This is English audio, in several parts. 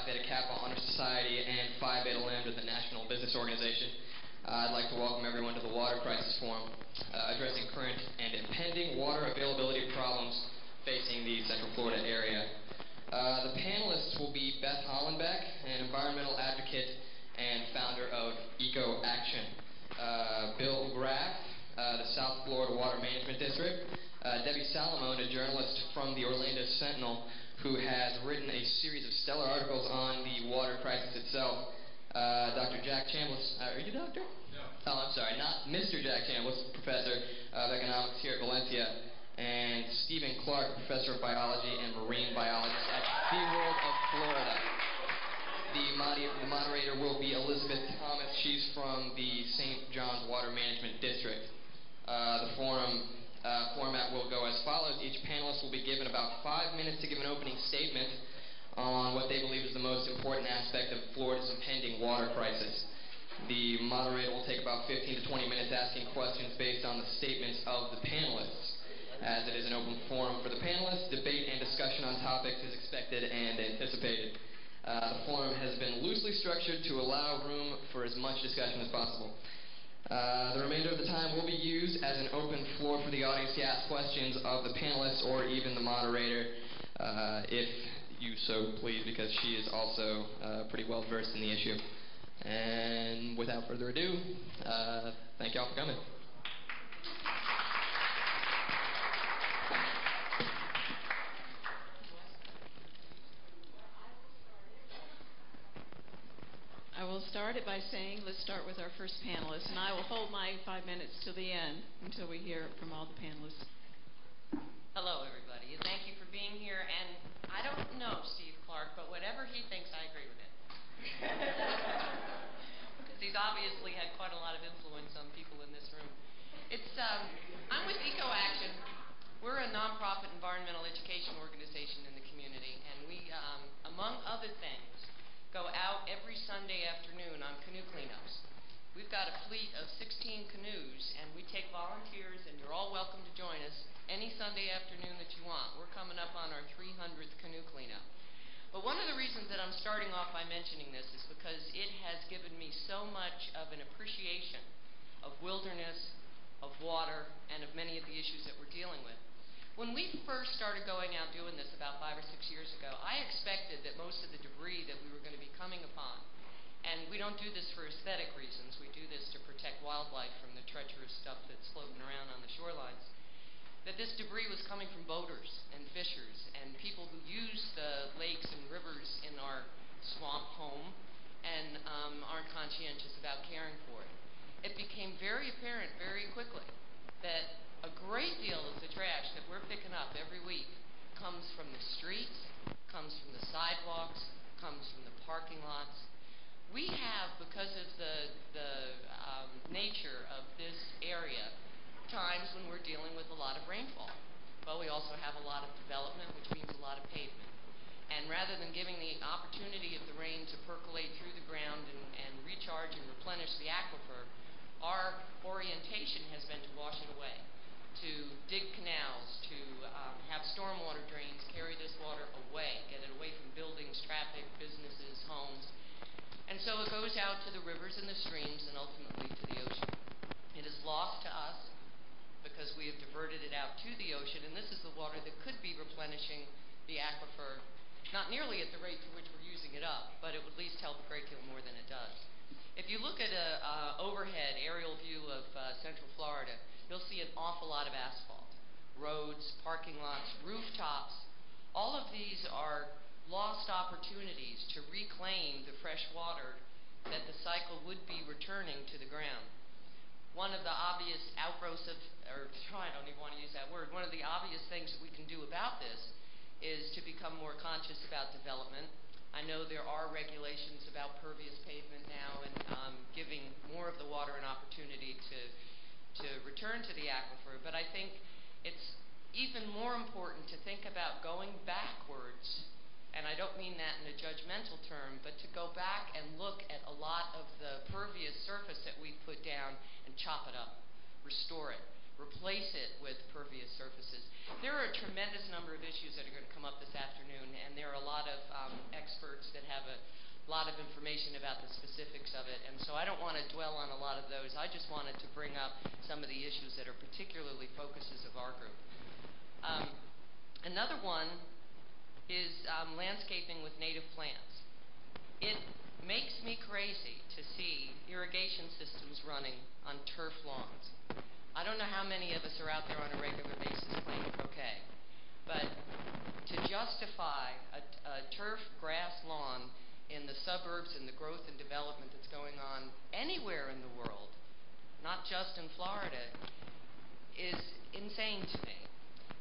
Beta Kappa Honor Society and Phi Beta Lambda, the National Business Organization. I'd like to welcome everyone to the Water Crisis Forum, addressing current and impending water availability problems facing the Central Florida area. The panelists will be Beth Hollenbeck, an environmental advocate and founder of Eco Action, Bill Graff, the South Florida Water Management District, Debbie Salamone, a journalist from the Orlando Sentinel, who has written a series of stellar articles on the water crisis itself. Dr. Jack Chambliss, are you doctor? No. Oh, I'm sorry, not Mr. Jack Chambliss, professor of economics here at Valencia, and Stephen Clark, professor of biology and marine biologist at SeaWorld of Florida. The moderator will be Elizabeth Thomas. She's from the St. John's Water Management District. The format will go as follows. Each panelist will be given about 5 minutes to give an opening statement on what they believe is the most important aspect of Florida's impending water crisis. The moderator will take about 15 to 20 minutes asking questions based on the statements of the panelists. As it is an open forum for the panelists, debate and discussion on topics is expected and anticipated. The forum has been loosely structured to allow room for as much discussion as possible. The remainder of the time will be used as an open floor for the audience to ask questions of the panelists or even the moderator, if you so please, because she is also pretty well versed in the issue. And without further ado, thank y'all for coming. I will start it by saying, let's start with our first panelist, and I will hold my 5 minutes till the end until we hear from all the panelists. Hello, everybody, and thank you for being here. And I don't know Steve Clark, but whatever he thinks, I agree with it. Because he's obviously had quite a lot of influence on people in this room. I'm with Eco Action. We're a nonprofit environmental education organization in the community, and we, among other things, go out every Sunday afternoon on canoe cleanups. We've got a fleet of 16 canoes, and we take volunteers, and you're all welcome to join us any Sunday afternoon that you want. We're coming up on our 300th canoe cleanup. But one of the reasons that I'm starting off by mentioning this is because it has given me so much of an appreciation of wilderness, of water, and of many of the issues that we're dealing with. When we first started going out doing this about 5 or 6 years ago, I expected that most of the debris that we were going to be coming upon, and we don't do this for aesthetic reasons, we do this to protect wildlife from the treacherous stuff that's floating around on the shorelines, that this debris was coming from boaters and fishers and people who use the lakes and rivers in our swamp home and aren't conscientious about caring for it. It became very apparent very quickly that a great deal of the trash that we're picking up every week comes from the streets, comes from the sidewalks, comes from the parking lots. We have, because of the nature of this area, times when we're dealing with a lot of rainfall. But we also have a lot of development, which means a lot of pavement. And rather than giving the opportunity of the rain to percolate through the ground and recharge and replenish the aquifer, our orientation has been to wash it away, to dig canals, to have stormwater drains carry this water away, get it away from buildings, traffic, businesses, homes. And so it goes out to the rivers and the streams and ultimately to the ocean. It is lost to us because we have diverted it out to the ocean, and this is the water that could be replenishing the aquifer, not nearly at the rate to which we're using it up, but it would at least help a great deal more than it does. If you look at an overhead aerial view of Central Florida, you'll see an awful lot of asphalt. Roads, parking lots, rooftops. All of these are lost opportunities to reclaim the fresh water that the cycle would be returning to the ground. One of the obvious outgrowths of, I don't even want to use that word, one of the obvious things that we can do about this is to become more conscious about development. I know there are regulations about pervious pavement now and giving more of the water an opportunity to return to the aquifer, but I think it's even more important to think about going backwards, and I don't mean that in a judgmental term, but to go back and look at a lot of the pervious surface that we've put down and chop it up, restore it, replace it with pervious surfaces. There are a tremendous number of issues that are going to come up this afternoon, and there are a lot of experts that have a lot of information about the specifics of it, and so I don't want to dwell on a lot of those. I just wanted to bring up some of the issues that are particularly focuses of our group. Another one is landscaping with native plants. It makes me crazy to see irrigation systems running on turf lawns. I don't know how many of us are out there on a regular basis playing croquet, but to justify a turf grass lawn in the suburbs and the growth and development that's going on anywhere in the world, not just in Florida, is insane to me.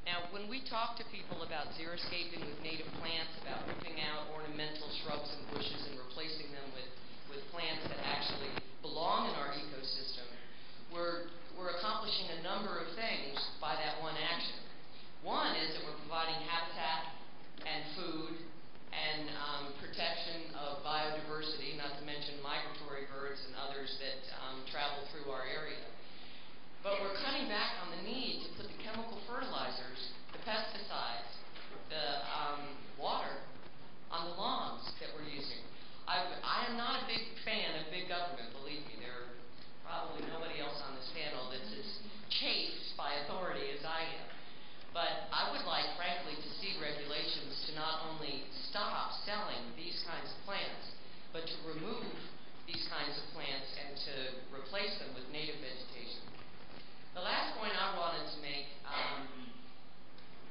Now, when we talk to people about xeriscaping with native plants, about ripping out ornamental shrubs and bushes and replacing them with plants that actually belong in our ecosystem, we're accomplishing a number of things by that one action. One is that we're providing habitat and food and protection of biodiversity, not to mention migratory birds and others that travel through our area. But we're cutting back on the need to put the chemical fertilizers, the pesticides, the water on the lawns that we're using. I am not a big fan of big government, believe me. There are probably nobody else on this panel that's as chafed by authority as I am. But I would like, frankly, to see regulations to not only stop selling these kinds of plants, but to remove these kinds of plants and to replace them with native vegetation. The last point I wanted to make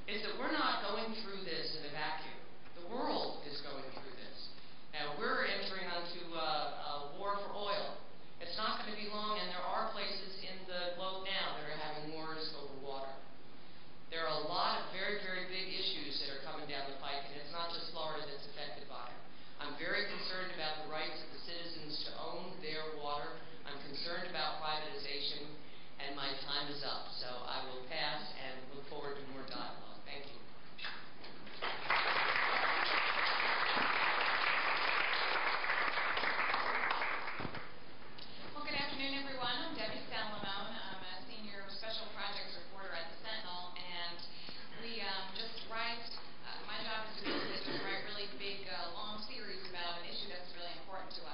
is that we're not going through this in a vacuum. The world is going through this. Now, we're entering onto a war for oil. It's not going to be long, and there are places in the globe now that are having wars over water. There are a lot of very, very big issues that are coming down the pike, and it's not just Florida that's affected by it. I'm very concerned about the rights of the citizens to own their water. I'm concerned about privatization, and my time is up. So I will pass and look forward to more dialogue. Thank you. Well, good afternoon, everyone. I'm Debbie Salamone. I'm a senior special projects reporter at the Sentinel, and we just write. My job is to write really big, long series about an issue that's really important to us.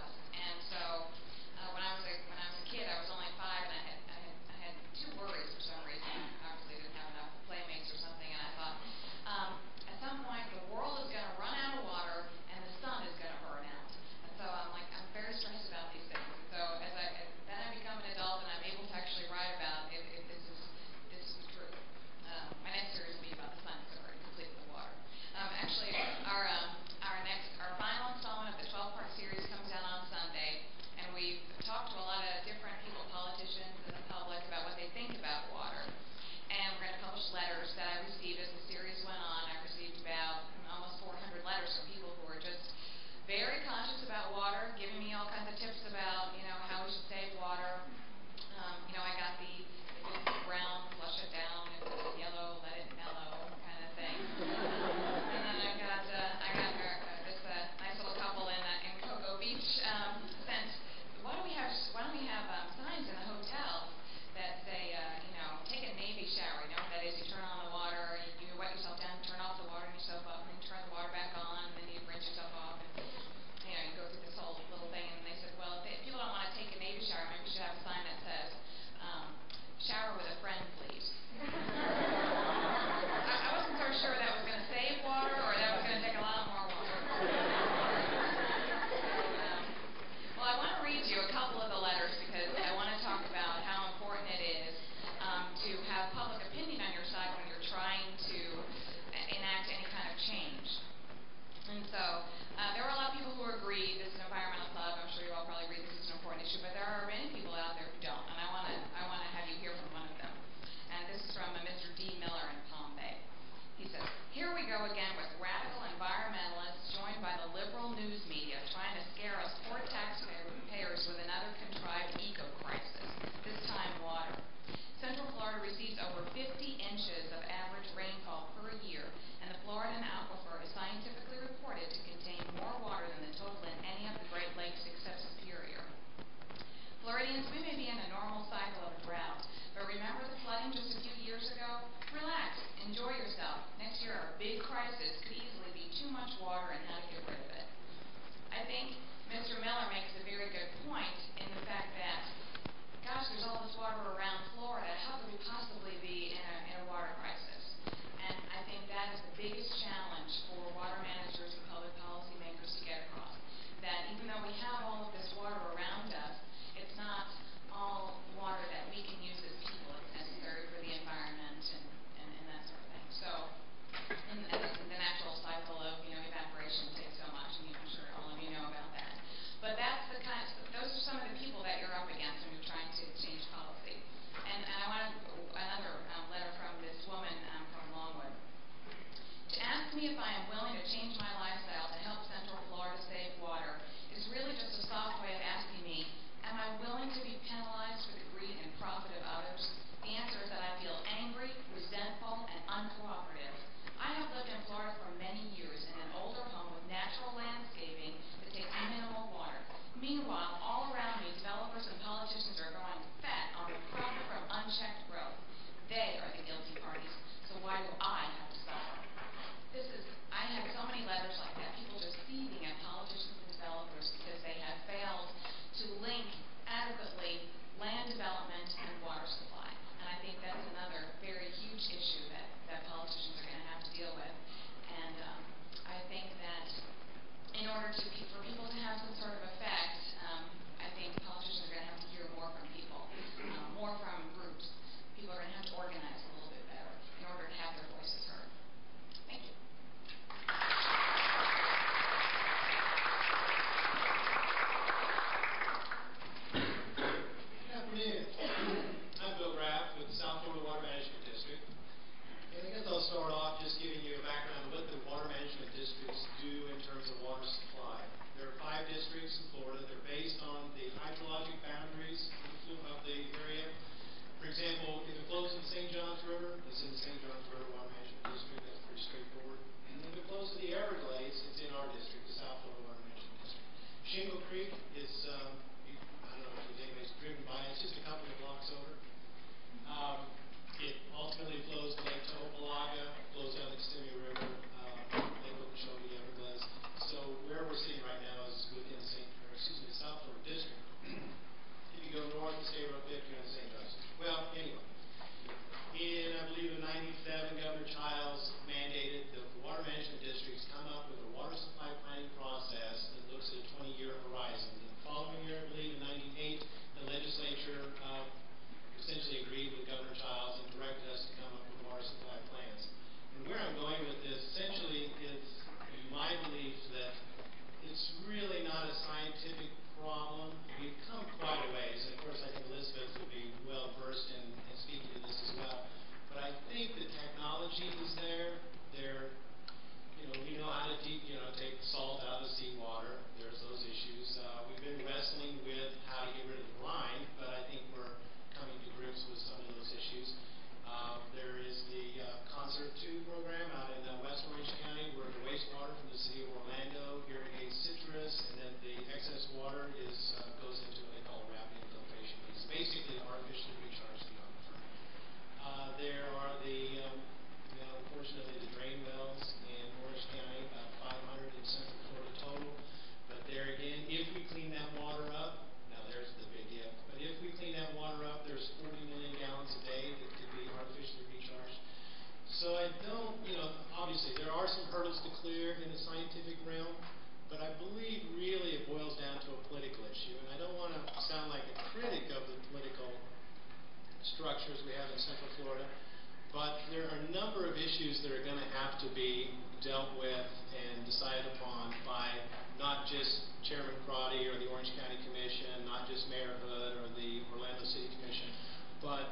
Chairman Crotty or the Orange County Commission, not just Mayor Hood or the Orlando City Commission, but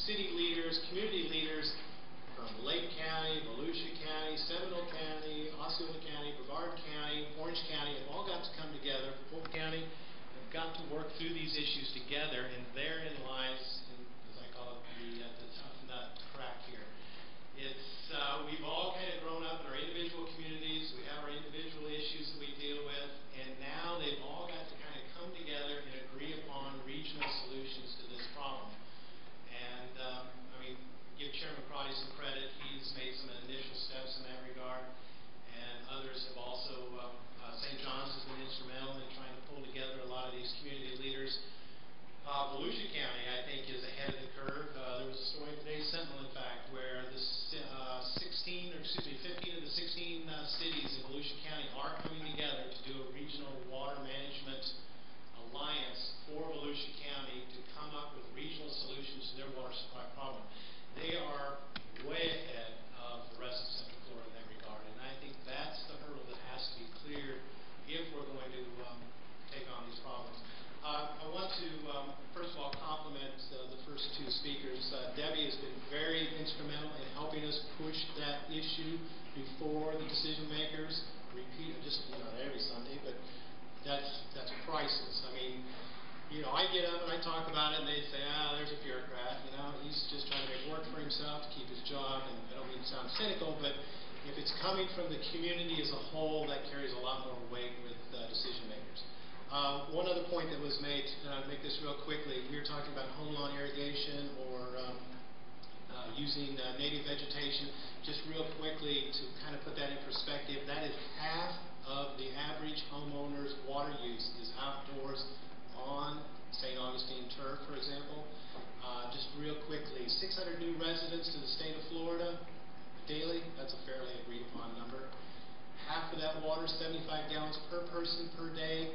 city leaders, community leaders from Lake County, Volusia County, Seminole County, Osceola County, Brevard County, Orange County have all got to come together. Polk County have got to work through these issues together, and therein lies, as I call it, the tough nut to crack here. It's we've all kind of grown up in our individual communities. We have our individual issues that we deal with, and now they've all got to kind of come together and agree upon regional solutions to this problem. And give Chairman Crotty some credit. He's made some initial steps in that regard, and others have also. St. John's has been instrumental in trying to pull together a lot of these community leaders. Volusia County, I think, is ahead of the curve. There was a story in today's Sentinel, in fact, where the 15 of the 16 cities in Volusia County are coming together to do a regional water management alliance for Volusia County to come up with regional solutions to their water supply problem. They are way ahead of the rest of Central Florida in that regard, and I think that's the hurdle that has to be cleared if we're going to take on these problems. I want to, first of all, compliment the first two speakers. Debbie has been very instrumental in helping us push that issue before the decision makers. Just not every Sunday, but that's priceless. I mean, I get up and I talk about it, and they say, there's a bureaucrat. He's just trying to make work for himself to keep his job. And I don't mean to sound cynical, but if it's coming from the community as a whole, that carries a lot more weight with decision makers. One other point that was made, and I'll make this real quickly, we were talking about home lawn irrigation or using native vegetation. Just real quickly to kind of put that in perspective, that is half of the average homeowner's water use is outdoors on St. Augustine turf, for example. Just real quickly, 600 new residents to the state of Florida daily. That's a fairly agreed upon number. Half of that water, 75 gallons per person per day,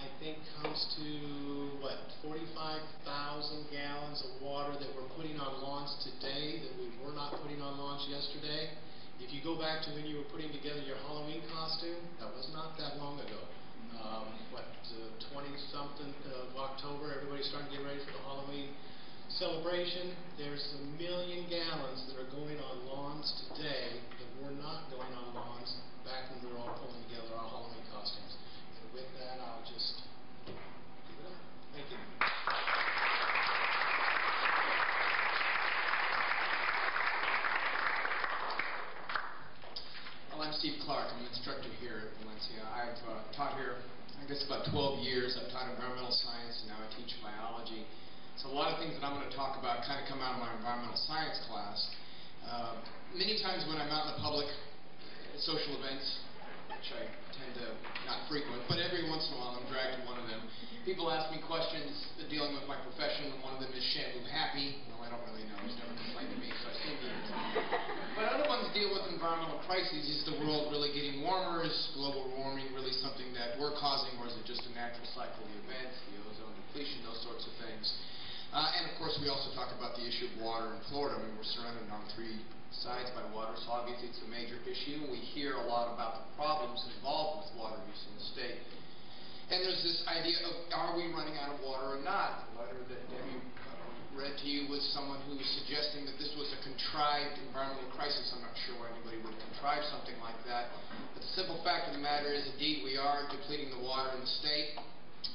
I think comes to, 45,000 gallons of water that we're putting on lawns today that we were not putting on lawns yesterday. If you go back to when you were putting together your Halloween costume, that was not that long ago. 20-something of October, everybody's starting to get ready for the Halloween celebration. There's 1 million gallons that are going on lawns today that were not going on lawns back when we were all pulling together our Halloween costumes. And with that, I'll just give it up. Thank you. Well, I'm Steve Clark. I'm an instructor here at Valencia. I've taught here, I guess, about 12 years. I've taught environmental science, and now I teach biology. So a lot of things that I'm going to talk about kind of come out of my environmental science class. Many times when I'm out in the public, social events, which I tend to not frequent, but every once in a while I'm dragged to one of them. People ask me questions dealing with my profession. One of them is Shamu Happy. No, I don't really know. He's never complained to me, so I assume he is. But other ones deal with environmental crises. Is the world really getting warmer? Is global warming really something that we're causing, or is it just a natural cycle of the events, the ozone depletion, those sorts of things? And of course, we also talk about the issue of water in Florida. I mean, we're surrounded on 3 sides by water, so obviously it's a major issue. We hear a lot about the problems involved with water use in the state. And there's this idea of, are we running out of water or not? The letter that Debbie read to you was someone who was suggesting that this was a contrived environmental crisis. I'm not sure why anybody would contrive something like that. But the simple fact of the matter is, indeed, we are depleting the water in the state,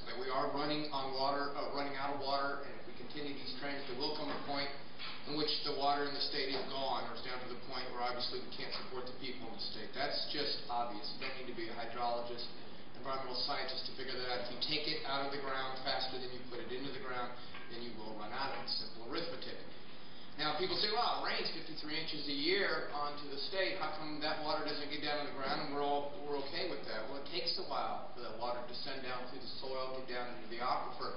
that we are running out of water, and if we continue these trends, there will come a point in which the water in the state is gone, or it's down to the point where obviously we can't support the people in the state. That's just obvious. You don't need to be a hydrologist, environmental scientist to figure that out. If you take it out of the ground faster than you put it into the ground, then you will run out of it. Simple arithmetic. Now, people say, well, it rains 53 inches a year onto the state. How come that water doesn't get down on the ground and we're okay with that? Well, it takes a while for that water to descend down through the soil, get down into the aquifer.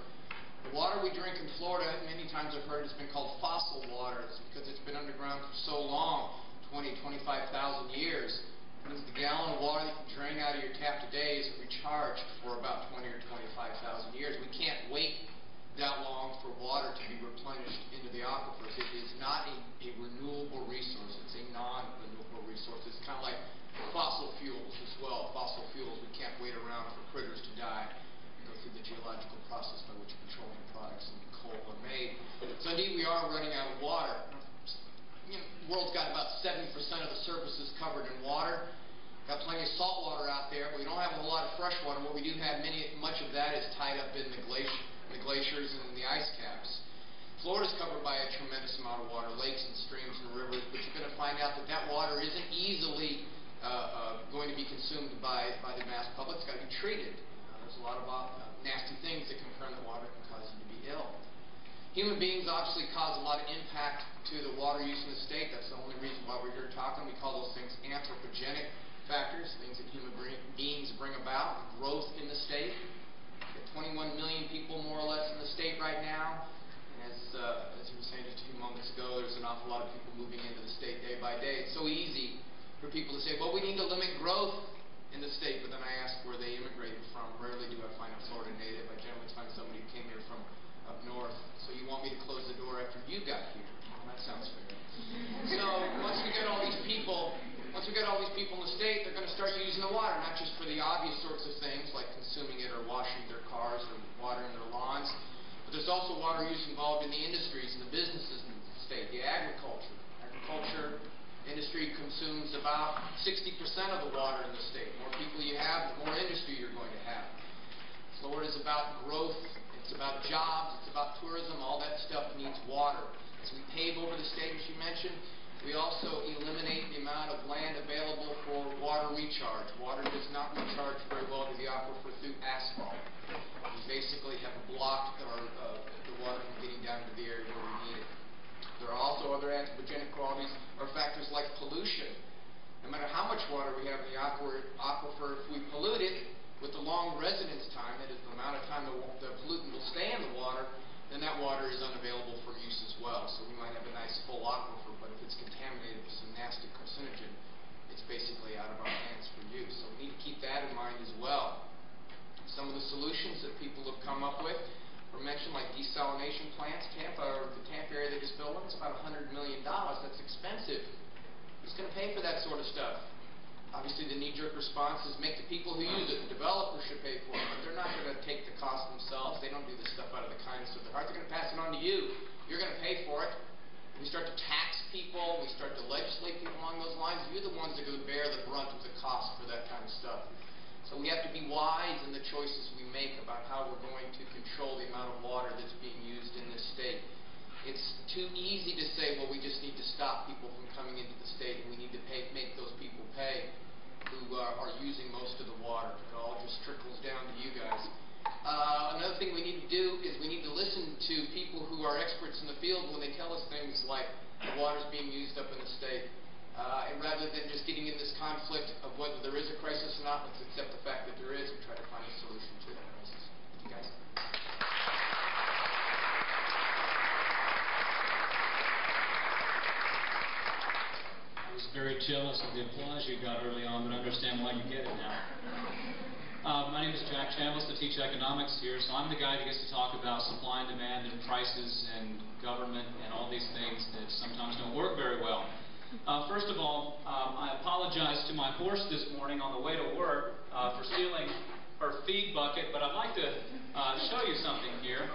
The water we drink in Florida, many times I've heard, has been called fossil water. It's because it's been underground for so long, 20, 25,000 years. It means the gallon of water that you drain out of your tap today is recharged for about 20 or 25,000 years. We can't wait that long for water to be replenished into the aquifers. It is not a renewable resource. It's a non-renewable resource. It's kind of like fossil fuels as well. Fossil fuels, we can't wait around for critters to die and go through the geological process by which petroleum products and coal are made. So indeed, we are running out of water. The world's got about 70% of the surfaces covered in water. Got plenty of salt water out there, but we don't have a lot of fresh water. What we do have, much of that is tied up in the glaciers and the ice caps. Florida's covered by a tremendous amount of water, lakes and streams and rivers, but you're going to find out that water isn't easily going to be consumed by the mass public. It's got to be treated. There's a lot of nasty things that can occur in the water that can cause you to be ill. Human beings obviously cause a lot of impact to the water use in the state. That's the only reason why we're here talking. We call those things anthropogenic factors, things that human beings bring about, growth in the state. We have 21 million people more or less in the state right now. As you were saying just a few moments ago, there's an awful lot of people moving into the state day by day. It's so easy for people to say, well, we need to limit growth in the state, but then I ask where they immigrated from. Rarely do I find a Florida native. I generally find somebody who came here from up north. So you want me to close the door after you got here? Well, that sounds fair. So once we get all these people in the state, they're going to start using the water, not just for the obvious sorts of things like consuming it or washing their cars or watering their lawns. But there's also water use involved in the industries and the businesses in the state. The agriculture industry consumes about 60% of the water in the state. The more people you have, the more industry you're going to have. Florida is about growth. It's about jobs. It's about tourism. All that stuff needs water. As we pave over the state, as you mentioned, we also eliminate the amount of land available for water recharge. Water does not recharge very well to the aquifer through asphalt. We basically have blocked the water from getting down to the area where we need it. There are also other anthropogenic qualities or factors like pollution. No matter how much water we have in the aquifer, if we pollute it with the long residence time, that is the amount of time the pollutant will stay in the water, then that water is unavailable for use as well. So we might have a nice full aquifer, but if it's contaminated with some nasty carcinogen, it's basically out of our hands for use. So we need to keep that in mind as well. Some of the solutions that people have come up with were mentioned, like desalination plants. The Tampa area they just built one, it's about $100 million. That's expensive. Who's going to pay for that sort of stuff? Obviously, the knee-jerk response is make the people who use it. The developer should pay for it, but they're not going to take the cost themselves. They don't do this stuff out of the kindness of their heart. They're going to pass it on to you. You're going to pay for it. We start to tax people. We start to legislate people along those lines. You're the ones that are going to bear the brunt of the cost for that kind of stuff. So we have to be wise in the choices we make about how we're going to control the amount of water that's being used in this state. It's too easy to say, well, we just need to stop people from coming into the state, and we need to make those people pay who are using most of the water. It all just trickles down to you guys. Another thing we need to do is we need to listen to people who are experts in the field when they tell us things like the water's being used up in the state. And rather than just getting in this conflict of whether there is a crisis or not, let's accept the fact that there is and try to find a solution to that crisis. Thank you, guys. I was very jealous of the applause you got early on, but I understand why you get it now. My name is Jack Chambliss. I teach economics here, so I'm the guy that gets to talk about supply and demand and prices and government and all these things that sometimes don't work very well. First of all, I apologize to my horse this morning on the way to work for stealing her feed bucket, but I'd like to show you something here.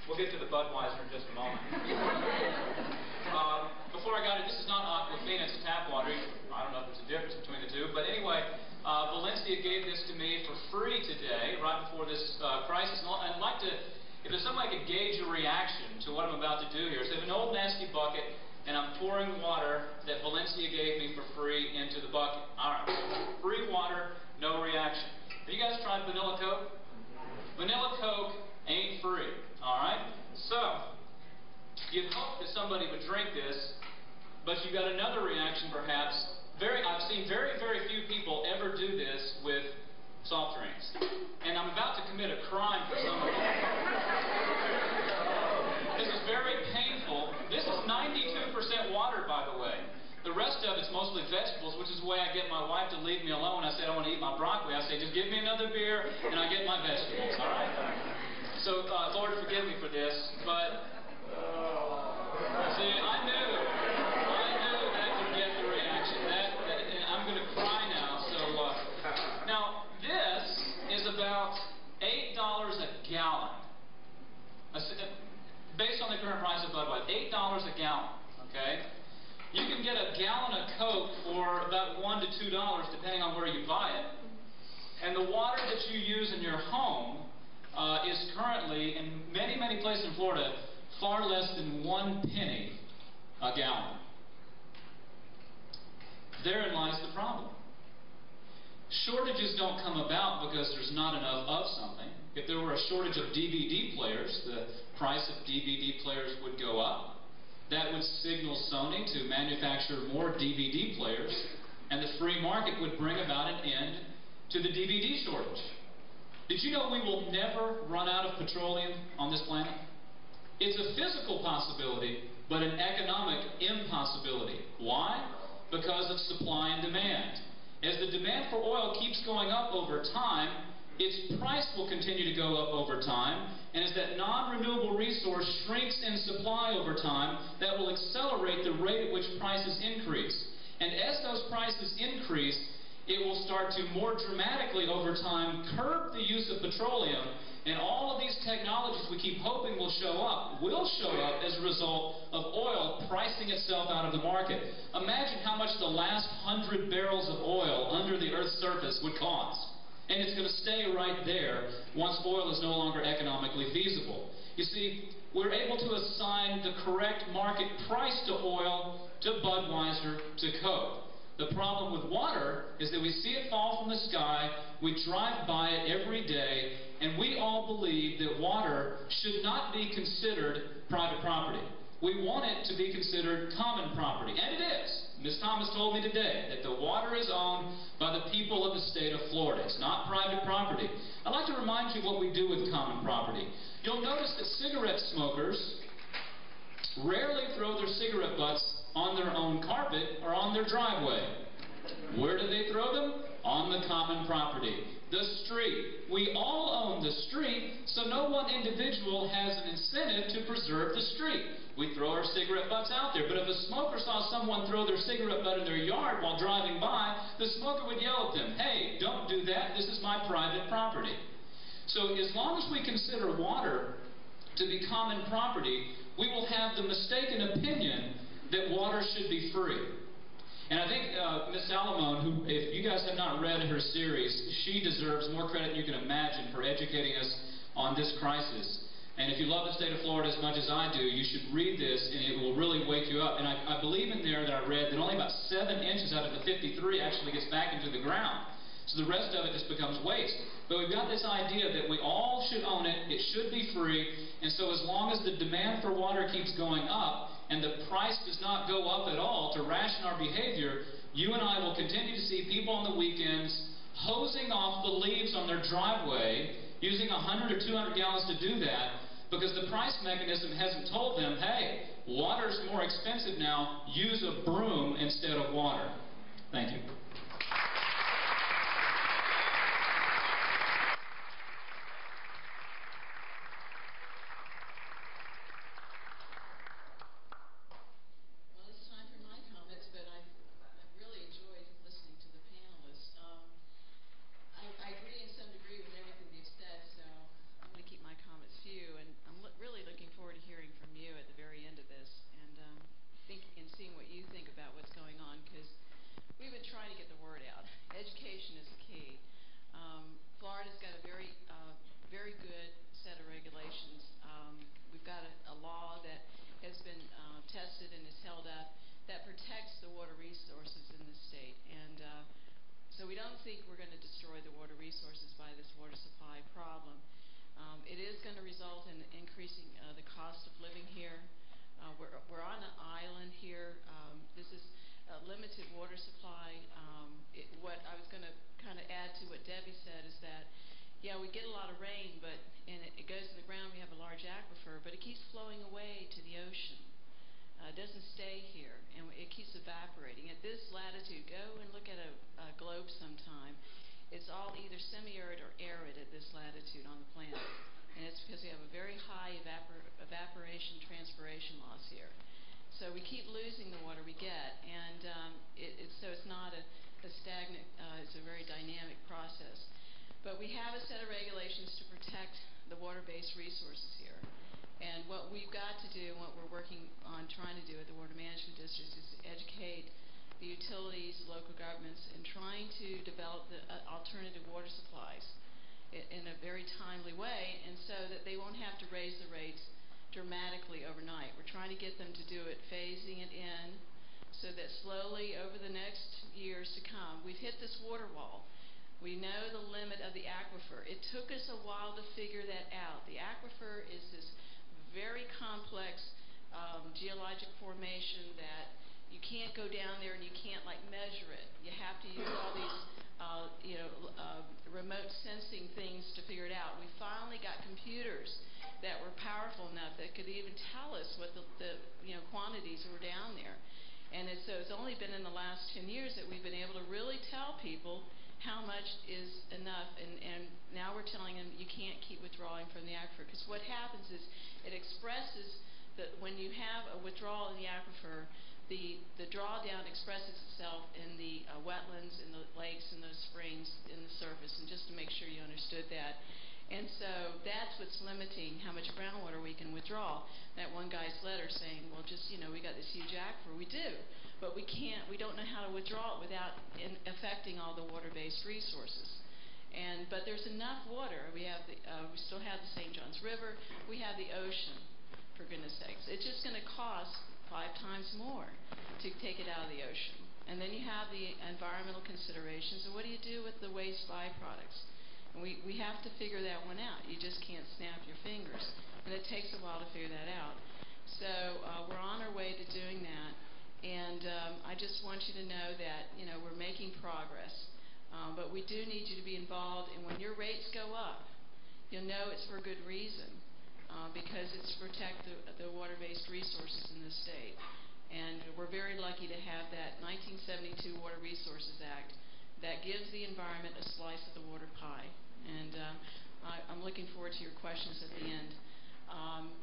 We'll get to the Budweiser in just a moment. Before I got it, this is not Aquafina, it's tap water. I don't know if there's a difference between the two, but anyway, Valencia gave this to me for free today, right before this crisis. And I'd like to, if there's some way I could gauge a reaction to what I'm about to do here. So I have an old nasty bucket, and I'm pouring water that Valencia gave me for free into the bucket. All right, free water, no reaction. Have you guys tried vanilla Coke? Vanilla Coke ain't free, all right? So, you'd hope that somebody would drink this, but you've got another reaction perhaps. I've seen very, very few people ever do this with soft drinks. And I'm about to commit a crime for some of them. This is very painful. This is 92% water, by the way. The rest of it's mostly vegetables, which is the way I get my wife to leave me alone. I say, I want to eat my broccoli. I say, just give me another beer, and I get my vegetables, all right? So, Lord, forgive me for this, but, see, I knew that could get the reaction. current price of Budweiser, $8 a gallon, okay? You can get a gallon of Coke for about $1 to $2, depending on where you buy it. And the water that you use in your home is currently, in many, many places in Florida, far less than 1 penny a gallon. Therein lies the problem. Shortages don't come about because there's not enough of something. If there were a shortage of DVD players, the price of DVD players would go up. That would signal Sony to manufacture more DVD players, and the free market would bring about an end to the DVD shortage. Did you know we will never run out of petroleum on this planet? It's a physical possibility, but an economic impossibility. Why? Because of supply and demand. As the demand for oil keeps going up over time, its price will continue to go up over time, and as that non-renewable resource shrinks in supply over time, that will accelerate the rate at which prices increase. And as those prices increase, it will start to more dramatically over time curb the use of petroleum, and all of these technologies we keep hoping will show up as a result of oil pricing itself out of the market. Imagine how much the last 100 barrels of oil under the Earth's surface would cost. And it's going to stay right there once oil is no longer economically feasible. You see, we're able to assign the correct market price to oil, to Budweiser, to Coke. The problem with water is that we see it fall from the sky, we drive by it every day, and we all believe that water should not be considered private property. We want it to be considered common property, and it is. Ms. Thomas told me today that the water is owned by the people of the state of Florida. It's not private property. I'd like to remind you what we do with common property. You'll notice that cigarette smokers rarely throw their cigarette butts on their own carpet or on their driveway. Where do they throw them? On the common property. The street. We all own the street, so no one individual has an incentive to preserve the street. We throw our cigarette butts out there, but if a smoker saw someone throw their cigarette butt in their yard while driving by, the smoker would yell at them, "Hey, don't do that, this is my private property." So as long as we consider water to be common property, we will have the mistaken opinion that water should be free. And I think Ms. Salamone, who, if you guys have not read her series, she deserves more credit than you can imagine for educating us on this crisis. And if you love the state of Florida as much as I do, you should read this, and it will really wake you up. And I believe in there that I read that only about 7 inches out of the 53 actually gets back into the ground. So the rest of it just becomes waste. But we've got this idea that we all should own it, it should be free, and so as long as the demand for water keeps going up, and the price does not go up at all to ration our behavior, you and I will continue to see people on the weekends hosing off the leaves on their driveway, using 100 or 200 gallons to do that, because the price mechanism hasn't told them, hey, water's more expensive now, use a broom instead of water. Thank you. So we don't think we're going to destroy the water resources by this water supply problem. It is going to result in increasing the cost of living here. We're on an island here. This is a limited water supply. What I was going to kind of add to what Debbie said is that, yeah, we get a lot of rain, but it goes to the ground. We have a large aquifer, but it keeps flowing away to the ocean. It doesn't stay here, and it keeps evaporating. At this latitude, go and look at a globe sometime. It's all either semi-arid or arid at this latitude on the planet, and it's because we have a very high evaporation-transpiration loss here. So we keep losing the water we get, and so it's not a stagnant, it's a very dynamic process. But we have a set of regulations to protect the water-based resources here. And what we've got to do, and what we're working on trying to do at the Water Management District, is educate the utilities, local governments, in trying to develop the alternative water supplies in a very timely way, and so that they won't have to raise the rates dramatically overnight. We're trying to get them to do it, phasing it in, so that slowly over the next years to come, we've hit this water wall. We know the limit of the aquifer. It took us a while to figure that out. The aquifer is this very complex geologic formation that you can't go down there and you can't measure it. You have to use all these remote sensing things to figure it out. We finally got computers that were powerful enough that could even tell us what the quantities were down there. And so it's only been in the last 10 years that we've been able to really tell people how much is enough, and now we're telling them you can't keep withdrawing from the aquifer, because what happens is it expresses that when you have a withdrawal in the aquifer, the drawdown expresses itself in the wetlands, in the lakes, in those springs, in the surface, and just to make sure you understood that. And so that's what's limiting how much groundwater we can withdraw. That one guy's letter saying, well, just, we got this huge aquifer. We do, but we don't know how to withdraw it without affecting all the water-based resources. But there's enough water. We still have the St. Johns River. We have the ocean, for goodness sakes. It's just going to cost 5 times more to take it out of the ocean. And then you have the environmental considerations, and what do you do with the waste byproducts? And we have to figure that one out. You just can't snap your fingers. And it takes a while to figure that out. So we're on our way to doing that. And I just want you to know that, we're making progress. But we do need you to be involved. And when your rates go up, you'll know it's for good reason. Because it's to protect the water-based resources in this state. And we're very lucky to have that 1972 Water Resources Act that gives the environment a slice of the water pie. And I'm looking forward to your questions at the end.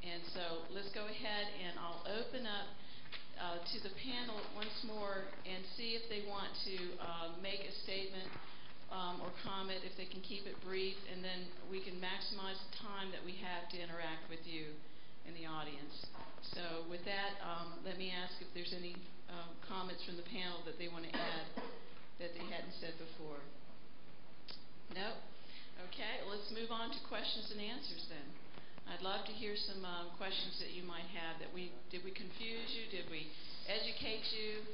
And so let's go ahead, and I'll open up to the panel once more and see if they want to make a statement or comment, if they can keep it brief, and then we can maximize the time that we have to interact with you in the audience. So with that, let me ask if there's any comments from the panel that they want to add that they hadn't said before. No? Okay, let's move on to questions and answers then. I'd love to hear some questions that you might have. Did we confuse you? Did we educate you?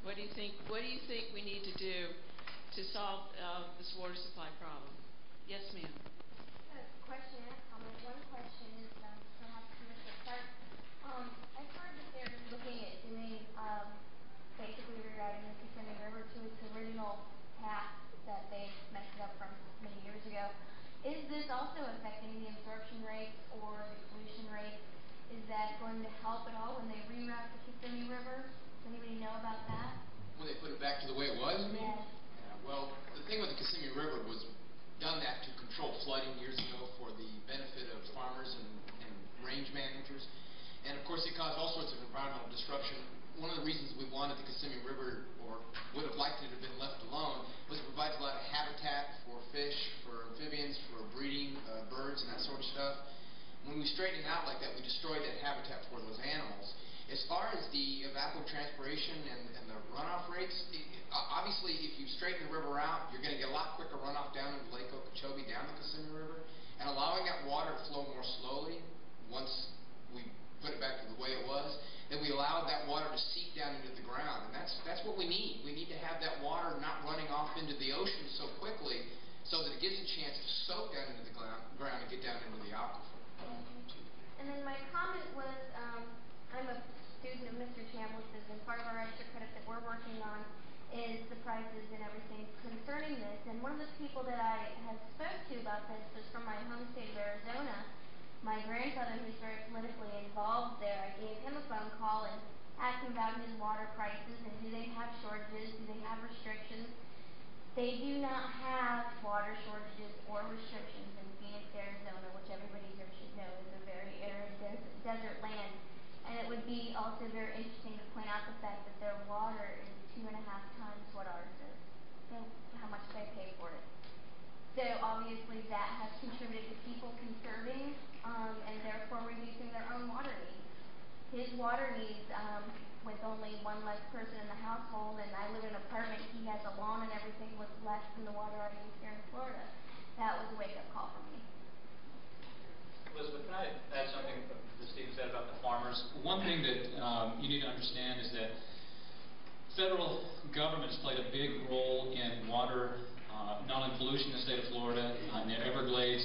What do you think we need to do to solve this water supply problem? Yes, ma'am. A question and a comment. One question is perhaps to Mr. Clark. I've heard that they're looking at doing basically rerouting the Kissimmee River to its original path that they messed it up from many years ago. Is this also affecting the absorption rates or the pollution rates? Is that going to help at all when they reroute the Kissimmee River? Does anybody know about that? When they put it back to the way it was, you mean? Yes. Yeah, well, the thing with the Kissimmee River was done that to control flooding years ago for the benefit of farmers and range managers. And of course it caused all sorts of environmental disruption. One of the reasons we wanted the Kissimmee River, or would have liked it to have been left alone, was it provides a lot of habitat for fish, for amphibians, for breeding birds and that sort of stuff. When we straighten it out like that, we destroy that habitat for those animals. As far as the evapotranspiration and the runoff rates, obviously if you straighten the river out, you're going to get a lot quicker runoff down into Lake Okeechobee, down the Kissimmee River, and allowing that water to flow more slowly once we put it back to the way it was, then we allow that water to seep down into the ground. And that's what we need. We need to have that water not running off into the ocean so quickly so that it gets a chance to soak down into the ground and get down into the aquifer. And then my comment was, I'm a student of Mr. Chambliss's, and part of our extra credit that we're working on is the prices and everything concerning this. And one of the people that I had spoke to about this was from my home state of Arizona. My grandfather, who's very politically involved there, I gave him a phone call and asked him about his water prices and do they have shortages, do they have restrictions. They do not have water shortages or restrictions in Phoenix, Arizona, which everybody here should know is a very arid desert land. And it would be also very interesting to point out the fact that their water is 2.5 times what ours is, and how much they pay for it. So So obviously that has contributed to people conserving and therefore reducing their own water needs. His water needs, with only one less person in the household, and I live in an apartment, he has a lawn and everything, was less than the water I use here in Florida. That was a wake-up call for me. Elizabeth, can I add something that Steve said about the farmers? One thing that you need to understand is that federal government has played a big role in water, not only pollution in the state of Florida, in the Everglades,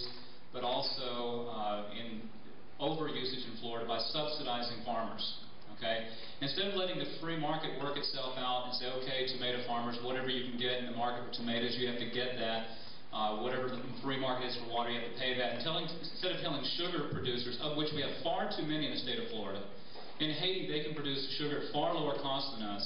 but also in overusage in Florida by subsidizing farmers. Okay? Instead of letting the free market work itself out and say, okay, tomato farmers, whatever you can get in the market for tomatoes, you have to get that. Whatever the free market is for water, you have to pay that. And instead of telling sugar producers, of which we have far too many in the state of Florida, in Haiti they can produce sugar at far lower cost than us.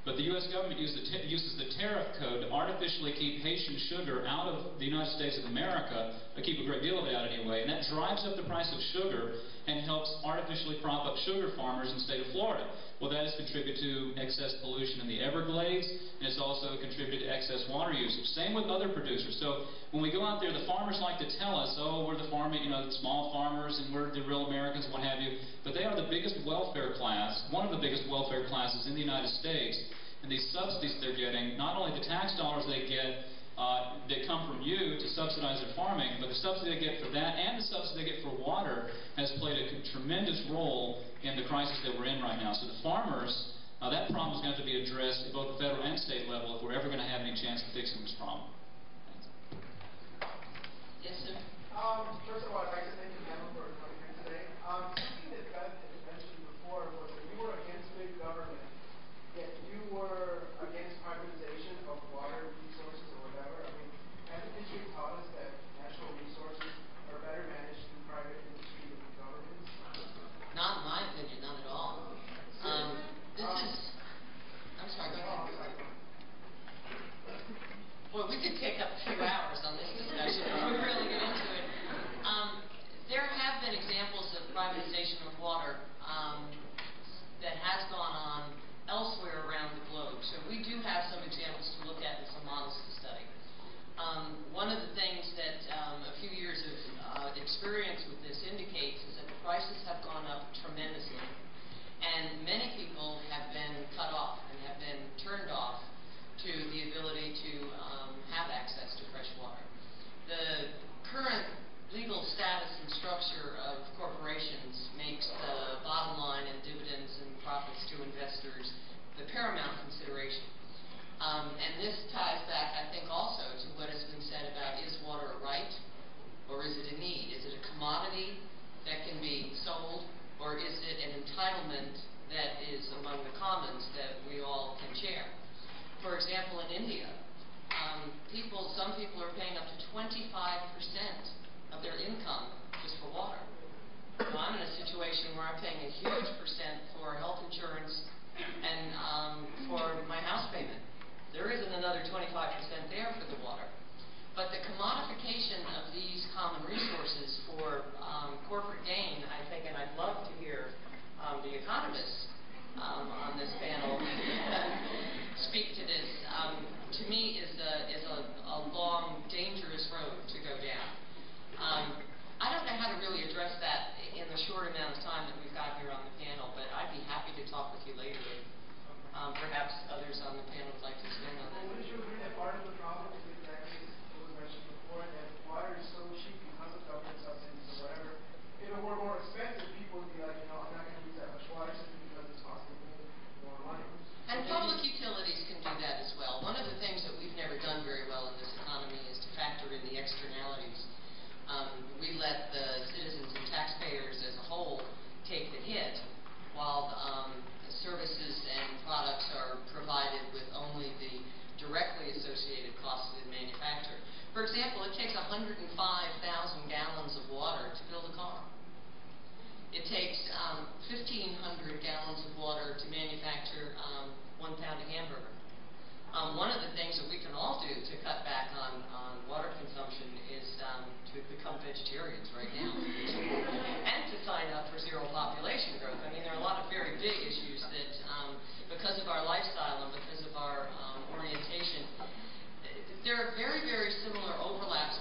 But the U.S. government uses the tariff code to artificially keep Haitian sugar out of the United States of America, to keep a great deal of it out anyway, and that drives up the price of sugar and helps artificially prop up sugar farmers in the state of Florida. Well, that has contributed to excess pollution in the Everglades, and it's also contributed to excess water usage. Same with other producers. So when we go out there, the farmers like to tell us, oh, we're the small farmers, and we're the real Americans, and what have you. But they are the biggest welfare class, one of the biggest welfare classes in the United States. And these subsidies they're getting, not only the tax dollars they get that come from you to subsidize their farming, but the subsidy they get for that and the subsidy they get for water has played a tremendous role in the crisis that we're in right now. So the farmers, that problem is going to have to be addressed at both the federal and state level if we're ever going to have any chance of fixing this problem. Thanks. Yes, sir. First of all, I'd like to thank you, Emma, for coming here today. Something that Beth had mentioned before was that you were against big government, yet you were against privatization of water resources or whatever. I mean, hasn't history taught us that natural resources are better managed through private industry than governments? Not in my opinion, not at all. I'm sorry, go ahead. Well, we could take up a few hours on this discussion if we really get into it. There have been examples of privatization of water that has gone on elsewhere around the globe. So we do have some examples to look at and some models to study. One of the things that a few years of experience with this indicates is that the prices have gone up tremendously. And many people have been cut off and have been turned off to the ability to have access to fresh water. The current legal status and structure of corporations makes the bottom line and dividends and profits to investors the paramount consideration. And this ties back, I think, also to what has been said about, is water a right or is it a need? Is it a commodity that can be sold, or is it an entitlement that is among the commons that we all can share? For example, in India, some people are paying up to 25% of their income just for water. Now, I'm in a situation where I'm paying a huge percent for health insurance and for my house payment. There isn't another 25% there for the water. But the commodification of these common resources for corporate gain, I think, and I'd love to hear the economists on this panel speak to this, to me is a long, dangerous road to go down. I don't know how to really address that in the short amount of time that we've got here on the panel, but I'd be happy to talk with you later. Perhaps others on the panel would like to expand on that. Well, wouldn't you agree that part of the problem is exactly what was mentioned before, that water is so cheap because of government subsidies or whatever? If it were more expensive, people would be like, I'm not going to use that much water simply because it's costing me more money. And public utilities can do that as well. One of the things that we've never done very well in this economy is to factor in the externalities. We let the citizens and taxpayers as a whole take the hit, while services and products are provided with only the directly associated costs of the manufacturer. For example, it takes 105,000 gallons of water to build a car. It takes 1,500 gallons of water to manufacture 1 pound of hamburger. One of the things that we can all do to cut back on water consumption is to become vegetarians right now and to sign up for zero population growth. I mean, there are a lot of very big issues that, because of our lifestyle and because of our orientation, there are very, very similar overlaps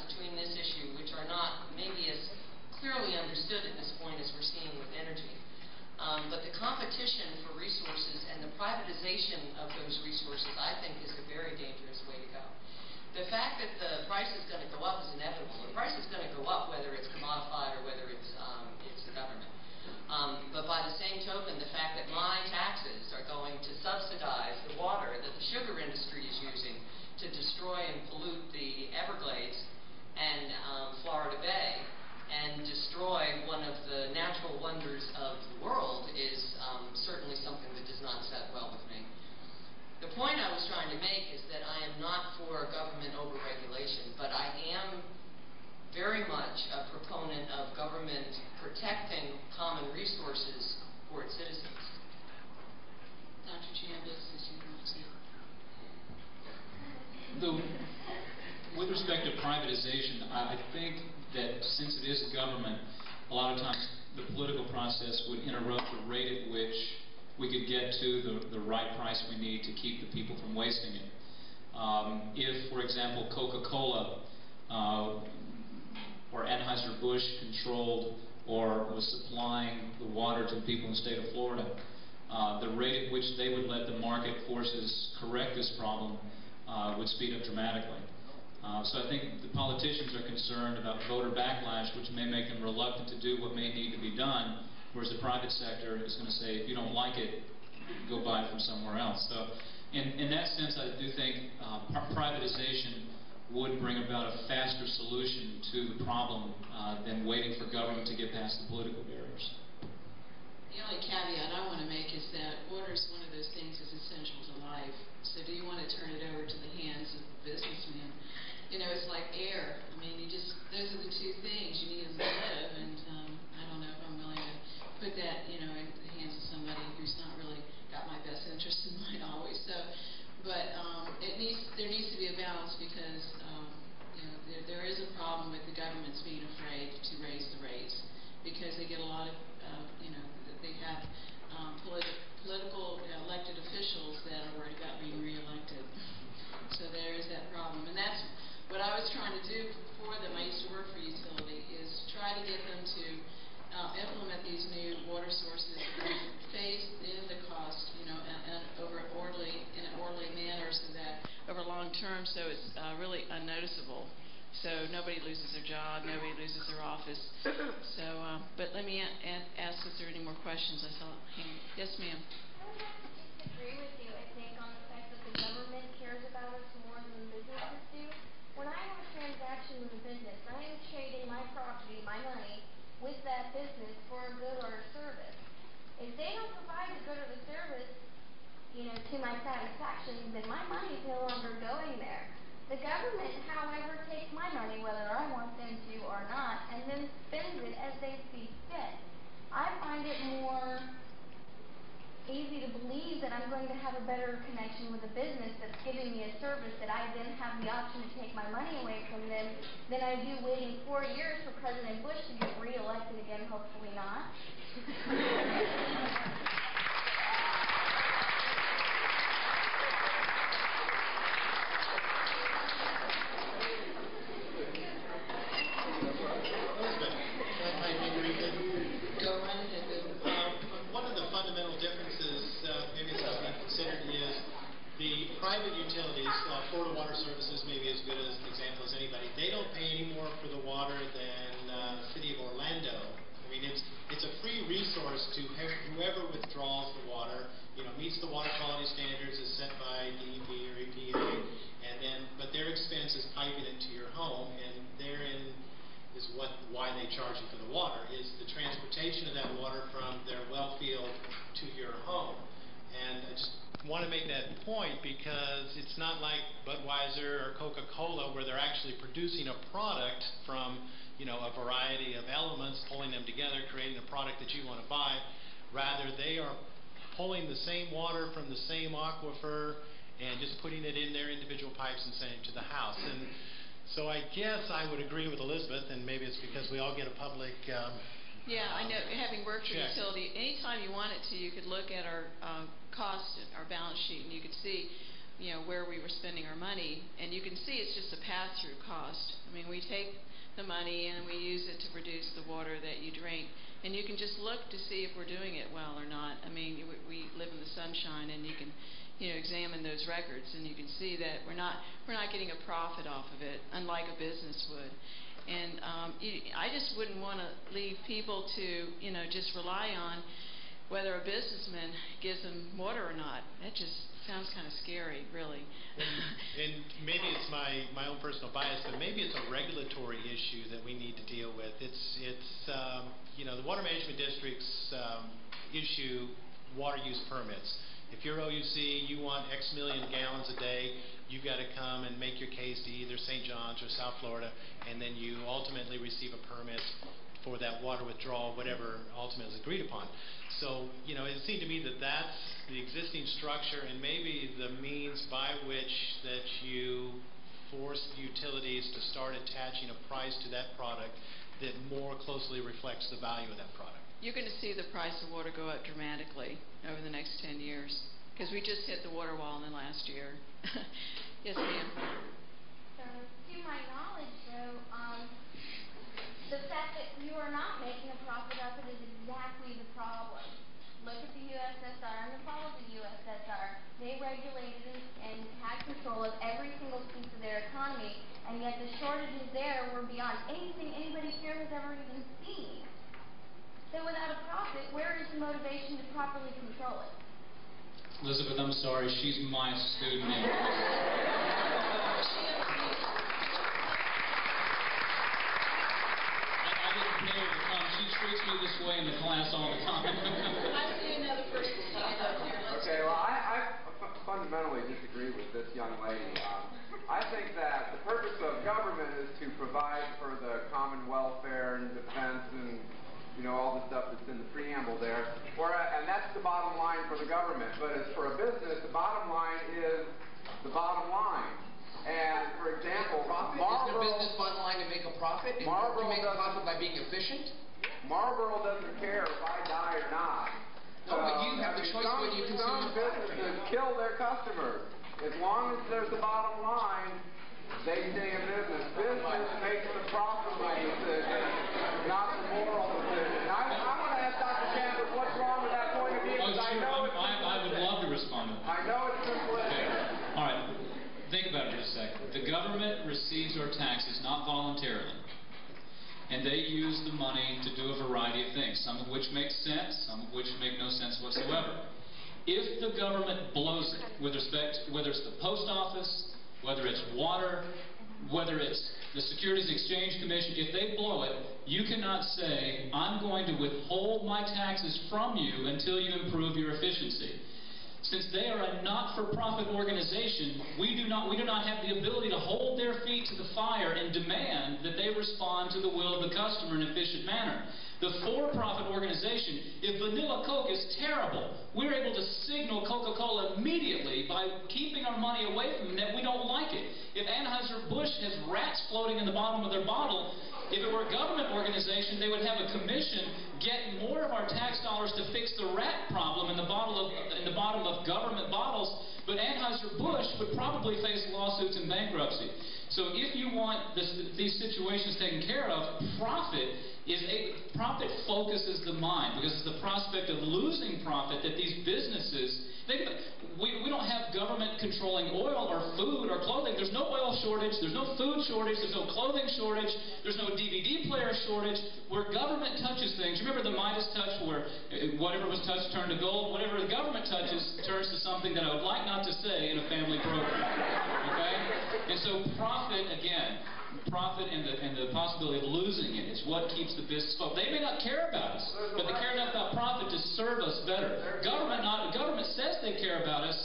privatization, I think that since it is government, a lot of times the political process would interrupt the rate at which we could get to the right price we need to keep the people from wasting it. If, for example, Coca-Cola or Anheuser-Busch controlled or was supplying the water to the people in the state of Florida, the rate at which they would let the market forces correct this problem would speed up dramatically. So I think the politicians are concerned about voter backlash, which may make them reluctant to do what may need to be done, whereas the private sector is going to say, if you don't like it, go buy it from somewhere else. So in that sense, I do think privatization would bring about a faster solution to the problem than waiting for government to get past the political barriers. The only caveat I want to make is that water is one of those things that's essential to life. So do you want to turn it over to the hands of the businessman? You know, it's like air. I mean, those are the two things. You need them to live, and I don't know if I'm willing to put that, in the hands of somebody who's not really got my best interest in mind always. So, but there needs to be a balance because, there is a problem with the governments being afraid to raise the rates because they get a lot of, they have political elected officials that are worried about being reelected. So there is that problem. And that's what I was trying to do for them. I used to work for utility, is try to get them to implement these new water sources and phase in the cost, in an orderly manner so that over long term, so it's really unnoticeable. So nobody loses their job, nobody loses their office. So, but let me ask if there are any more questions. I saw a hand. Yes, ma'am. I would have to disagree with you, I think, on the fact that the government cares about us more than businesses do. When I have a transaction with a business, I am trading my property, my money, with that business for a good or a service. If they don't provide the good or the service, to my satisfaction, then my money is no longer going there. The government, however, takes my money, whether I want them to or not, and then spends it as they see fit. I find it more easy to believe that I'm going to have a better connection with a business that's giving me a service that I then have the option to take my money away from them than I do waiting 4 years for President Bush to get reelected again, hopefully not. One of the fundamental differences, maybe something considered, is the private utilities, Florida Water Services maybe as good as an example as anybody, they don't pay any more for the water than the city of Orlando. I mean, it's a free resource to whoever withdraws the water, meets the water quality standards as set by DEP or EPA, but their expense is piping it to your home, and therein is why they charge you for the water, is the transportation of that water from their well field to your home. And I just want to make that point because it's not like Budweiser or Coca-Cola where they're actually producing a product from a variety of elements, pulling them together, creating a product that you want to buy. Rather, they are pulling the same water from the same aquifer and just putting it in their individual pipes and sending it to the house. And so I guess I would agree with Elizabeth, and maybe it's because we all get a public yeah, I know. Having worked for check. utility, anytime you wanted to, you could look at our cost, our balance sheet, and you could see, where we were spending our money, and you can see it's just a pass-through cost. I mean, we take the money and we use it to produce the water that you drink, and you can just look to see if we're doing it well or not. I mean, we live in the sunshine, and you can, examine those records, and you can see that we're not getting a profit off of it, unlike a business would. And I just wouldn't want to leave people to, just rely on whether a businessman gives them water or not. That just sounds kind of scary, really. And maybe it's my own personal bias, but maybe it's a regulatory issue that we need to deal with. The water management districts issue water use permits. If you're OUC, you want X million gallons a day, you've got to come and make your case to either St. John's or South Florida, and then you ultimately receive a permit for that water withdrawal, whatever ultimately is agreed upon. So, it seemed to me that that's the existing structure and maybe the means by which that you force utilities to start attaching a price to that product that more closely reflects the value of that product. You're going to see the price of water go up dramatically over the next 10 years because we just hit the water wall in the last year. Yes, ma'am. So, to my knowledge, though, the fact that you are not making a profit of it is exactly the problem. Look at the USSR and the fall of the USSR. They regulated and had control of every single piece of their economy, and yet the shortages there were beyond anything anybody here has ever even seen. So without a profit, where is the motivation to properly control it? Elizabeth, I'm sorry, she's my student. I didn't pay her to come. She treats me this way in the class all the time. I see another person standing up here. Okay, well, I fundamentally disagree with this young lady. I think that the purpose of government is to provide for the common welfare and defense and all the stuff that's in the preamble there. And that's the bottom line for the government. But as for a business, the bottom line is the bottom line. And, for example, Isn't a business bottom line to make a profit? And to make a profit by being efficient? Marlboro doesn't care if I die or not. No, but you have the choice whether you consume Some businesses kill their customers. As long as there's a bottom line, they stay in business. Business makes the profitable decision, not the moral decision. I want to ask Dr. Chambers what's wrong with that point of view. Oh, sure. I would love to respond to that. I know it's simplistic. Okay. All right. Think about it for a second. The government receives our taxes not voluntarily. And they use the money to do a variety of things, some of which make sense, some of which make no sense whatsoever. If the government blows it with respect, whether it's the post office, whether it's water, whether it's the Securities and Exchange Commission, if they blow it, you cannot say, I'm going to withhold my taxes from you until you improve your efficiency. Since they are a not-for-profit organization, we do not have the ability to hold their feet to the fire and demand that they respond to the will of the customer in an efficient manner. The for-profit organization, if vanilla Coke is terrible, we're able to signal Coca-Cola immediately by keeping our money away from them that we don't like it. If Anheuser-Busch has rats floating in the bottom of their bottle, if it were a government organization, they would have a commission get more of our tax dollars to fix the rat problem in the bottom of government bottles, but Anheuser-Busch would probably face lawsuits and bankruptcy. So if you want these situations taken care of, profit focuses the mind, because it's the prospect of losing profit that these businesses, we don't have government controlling oil or food or clothing. There's no oil shortage, there's no food shortage, there's no clothing shortage, there's no DVD player shortage. Where government touches things, you remember the Midas touch where whatever was touched turned to gold? Whatever the government touches turns to something that I would like not to say in a family program. Okay? And so profit, again, profit and the possibility of losing it is what keeps the business focused. They may not care about us, but they care enough about profit to serve us better. Government says they care about us,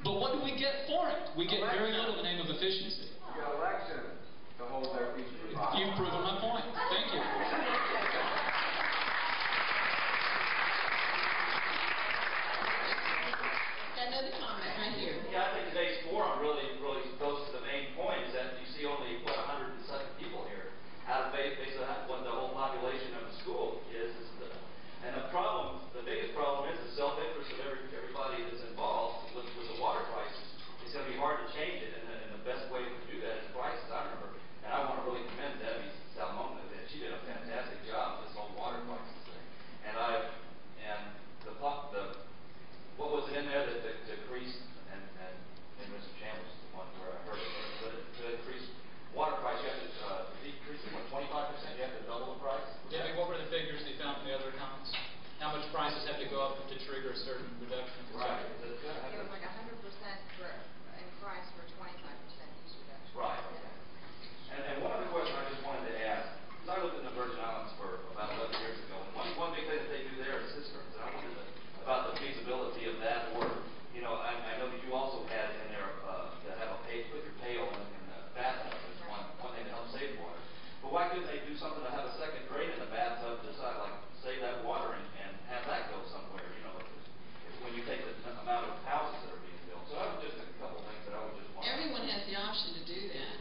but what do we get for it? We get very little in the name of efficiency. You get elections to hold their feet to the fire. You've proven my point. Thank you. Another comment right here. Yeah, I think today's forum really goes to the main point, is that you see only, 107 people here out of basically what the whole population of the school is. And the biggest problem is the self-interest of everybody that's involved with the water prices. It's going to be hard to change it, and the best way to do that is prices. I remember, and I want to really commend Debbie Salmon. She did a fantastic job with this whole water prices thing. What was it in there that decreased, and Mr. Chambers is the one where I heard it, to increase water price, you have to decrease it, 25%? You have to double the price? Debbie, what were the figures they found in the other accounts? How much prices have to go up to trigger a certain reduction? Right. It was like 100% in price for 25% use reduction. Right. And one other question I just wanted to ask, because I lived in the Virgin Islands for about 11 years ago, and one big thing that they do there is cisterns, and I wondered about the feasibility of that, or, I know that you also had in there to have put your pail in the bathtub as one thing to help save water. But why couldn't they do something to have a second drain in the bathtub to decide, save that water and have that go somewhere, when you take the amount of houses that are being built. So that was just a couple things that I would just want. Everyone has the option to do that.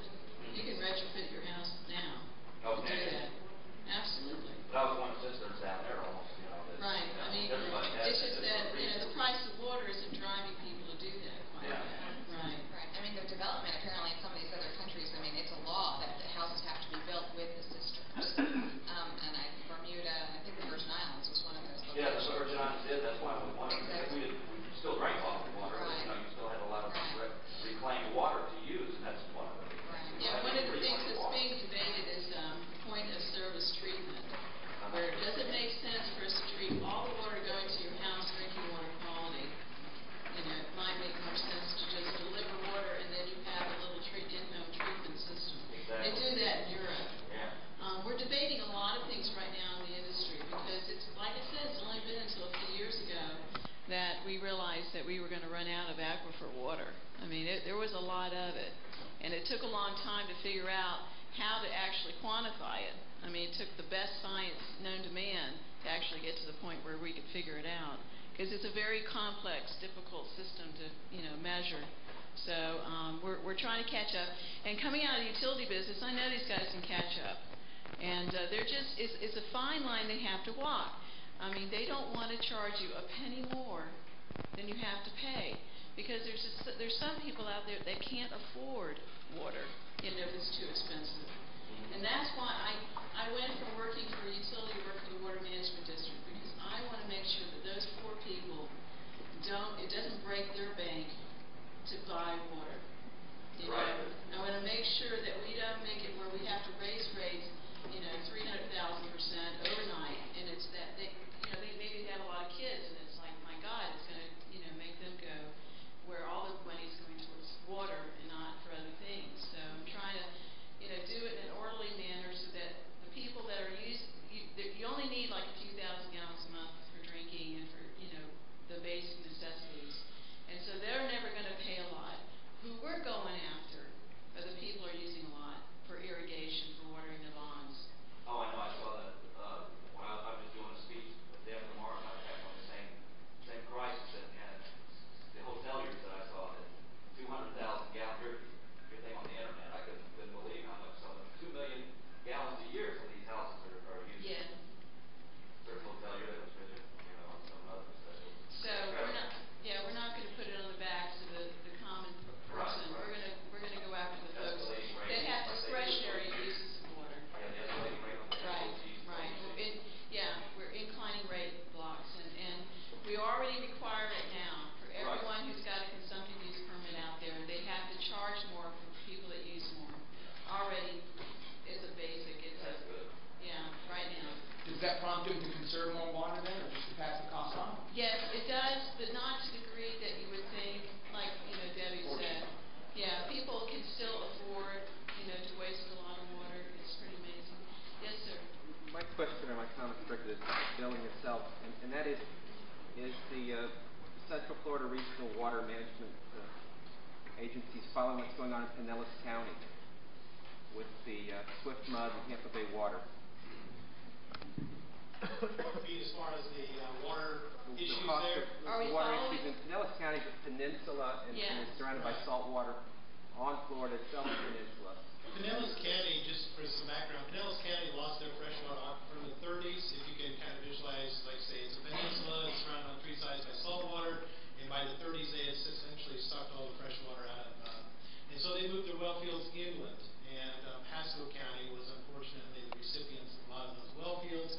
actually quantify it. I mean, it took the best science known to man to actually get to the point where we could figure it out, because it's a very complex, difficult system to, measure. So we're trying to catch up. And coming out of the utility business, I know these guys can catch up. And it's a fine line they have to walk. I mean, they don't want to charge you a penny more than you have to pay, because there's some people out there that can't afford water, if it's too expensive. And that's why I went from working for a utility to work for the water management district, because I want to make sure that those poor people it doesn't break their bank to buy water. Right. I want to make sure that we don't make it where we have to raise rates, 300,000% overnight, and it's that they maybe have a lot of kids, and it's like, my God, it's going to, make them go where all the money's going towards water and not for other things. So I'm trying to, do it in an orderly manner so that the people that are you only need like a few thousand gallons a month for drinking and for, the basic necessities. And so they're never going to pay a lot. Who we're going after are the people who are using a lot for irrigation, for watering their lawns. Oh, I know. I saw that when I was doing a speech the day after tomorrow. I was on the same crisis, and the hoteliers that I saw that 200,000 gallons. Everything on the internet. I couldn't believe how much 2 million gallons a year some of these houses are using. Yeah. Certain hotelier that was visiting, some others. So we're not going to put it on the backs of the common person. Right. We're going to go after the folks that have discretionary uses of water. Yeah, the escalating rate on the Right. We're inclining rate blocks, and we already require it now for everyone who's got a consumptive use permit out there. They have to charge more for people that use more. Already, it's a basic. That's good. Yeah, right now. Does that prompt them to conserve more water then, or just to pass the cost on? Yes, it does, but not to the degree that you would think, like, Debbie said. Yeah, people can still afford, to waste a lot of water. It's pretty amazing. Yes, sir. My question or my comment directed at the building itself, and that is the Central Florida Regional Water Management agencies following what's going on in Pinellas County with the Swift Mud and Tampa Bay water? As far as the water issues the cost there? of the water issues in Pinellas County, the peninsula, and it's surrounded by salt water on Florida itself, the peninsula. Pinellas County, just for some background, Pinellas County lost their freshwater aquifer in the 30s. If you can kind of visualize, like say, it's a peninsula, it's surrounded on three sides by salt water, and by the 30s they had essentially sucked all the fresh water out of and so they moved their well fields inland, and Pasco County was unfortunately the recipients of a lot of those well fields.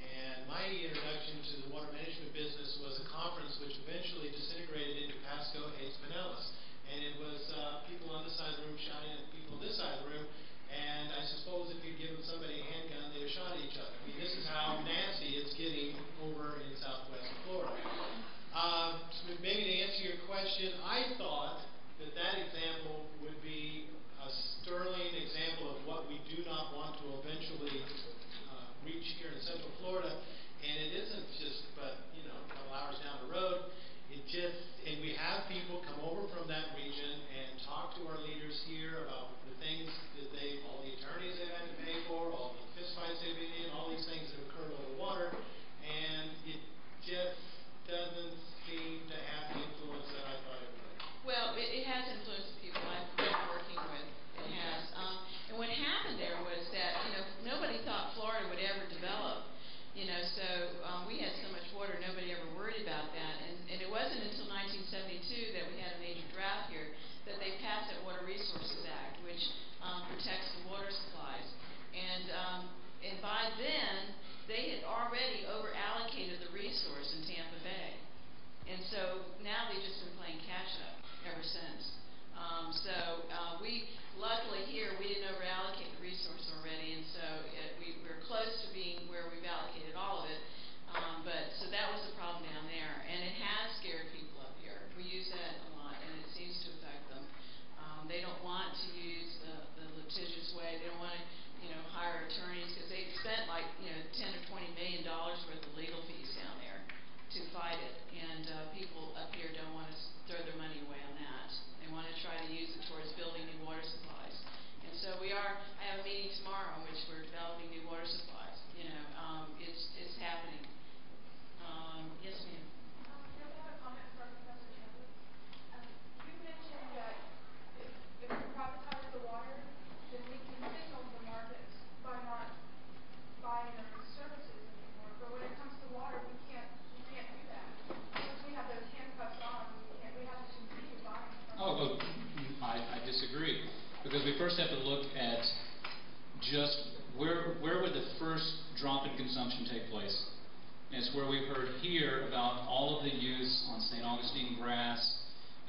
And my introduction to the water management business was a conference which eventually disintegrated into Pasco Hates Pinellas. And it was people on this side of the room shouting at people on this side of the room. And I suppose if you'd given somebody a handgun, they'd have shot at each other. I mean, this is how nasty it's getting over in southwest Florida. So maybe to answer your question, I thought that example would be a sterling example of what we do not want to eventually reach here in Central Florida. And it isn't just, a couple hours down the road. And we have people come over from that region and talk to our leaders here about the things that all the attorneys they've had to pay for, all the fist fights they've been in, all these things that have occurred over water, and it just doesn't seem to have the influence that I thought it would. Well, it has influenced the people I've been working with. It has. And what happened there was that, nobody thought Florida would ever develop. So we had so much water, nobody ever worried about that. And it wasn't until 1972 that we had a major drought here that they passed that Water Resources Act, which protects the water supplies. And by then, they had already over-allocated the resource in Tampa Bay. And so now they've just been playing catch-up ever since. We luckily here, we didn't over-allocate the resource already, and so we're close to being where we've allocated all of it. So that was the problem down there, and it has scared people up here. We use that a lot, and it seems to affect them. They don't want to use the litigious way. They don't want to, hire attorneys because they've spent like, $10 or $20 million worth of legal fees down there to fight it, and people up here don't want to throw their money away on that. They want to try to use it towards building new water supplies. And so I have a meeting tomorrow in consumption take place. And it's where we've heard here about all of the use on St. Augustine grass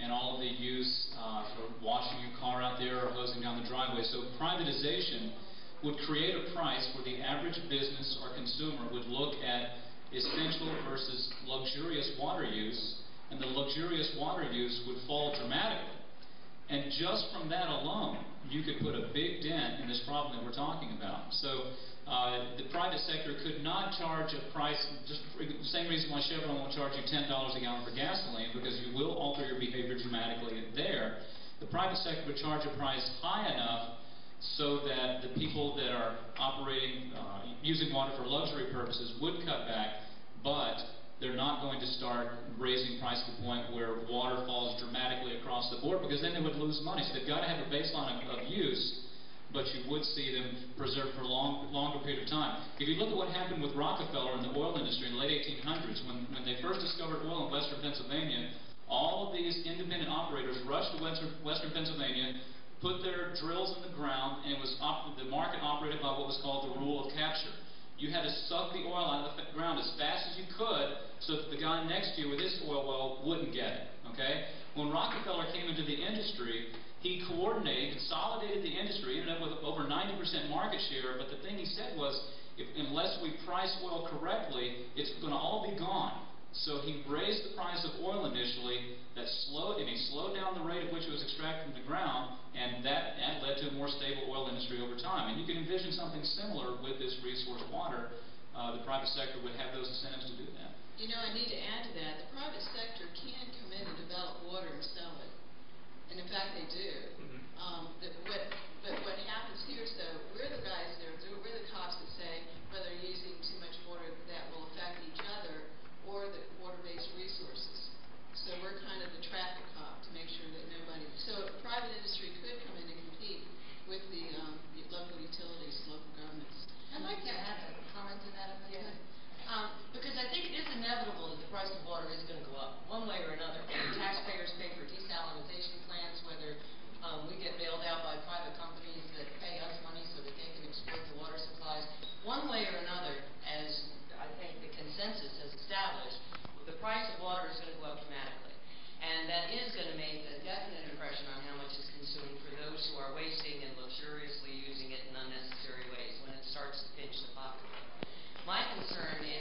and all of the use for washing your car out there or hosing down the driveway. So privatization would create a price where the average business or consumer would look at essential versus luxurious water use, and the luxurious water use would fall dramatically. And just from that alone, you could put a big dent in this problem that we're talking about. So the private sector could not charge a price, just for the same reason why Chevron won't charge you $10 a gallon for gasoline, because you will alter your behavior dramatically there. The private sector would charge a price high enough so that the people that are operating, using water for luxury purposes would cut back, but they're not going to start raising price to the point where water falls dramatically across the board, because then they would lose money. So they've got to have a baseline of use, but you would see them preserved for a longer period of time. If you look at what happened with Rockefeller in the oil industry in the late 1800s, when they first discovered oil in western Pennsylvania, all of these independent operators rushed to western Pennsylvania, put their drills in the ground, and it was the market operated by what was called the rule of capture. You had to suck the oil out of the ground as fast as you could so that the guy next to you with his oil well wouldn't get it, okay? When Rockefeller came into the industry, he coordinated, consolidated the industry, ended up with over 90% market share, but the thing he said was, unless we price oil correctly, it's going to all be gone. So he raised the price of oil initially, he slowed down the rate at which it was extracted from the ground, and that led to a more stable oil industry over time. And you can envision something similar with this resource water. The private sector would have those incentives to do that. You know, I need to add to that. The private sector can come in and develop water and sell it. And in fact, they do. But what happens here is, though, we're the guys there, we're the cops that say whether they're using too much water that will affect each other or the water-based resources. So we're kind of the traffic cop to make sure that nobody... So private industry could come in and compete with the local utilities, local governments. I'd like to add a comment to that, if I could. Because I think it is inevitable that the price of water is going to go up, one way or another. Taxpayers pay for desalinization plants, whether we get bailed out by private companies that pay us money so that they can exploit the water supplies. One way or another, as I think the consensus has established, the price of water is going to go up dramatically. And that is going to make a definite impression on how much is consumed for those who are wasting and luxuriously using it in unnecessary ways when it starts to pinch the pocketbook. My concern is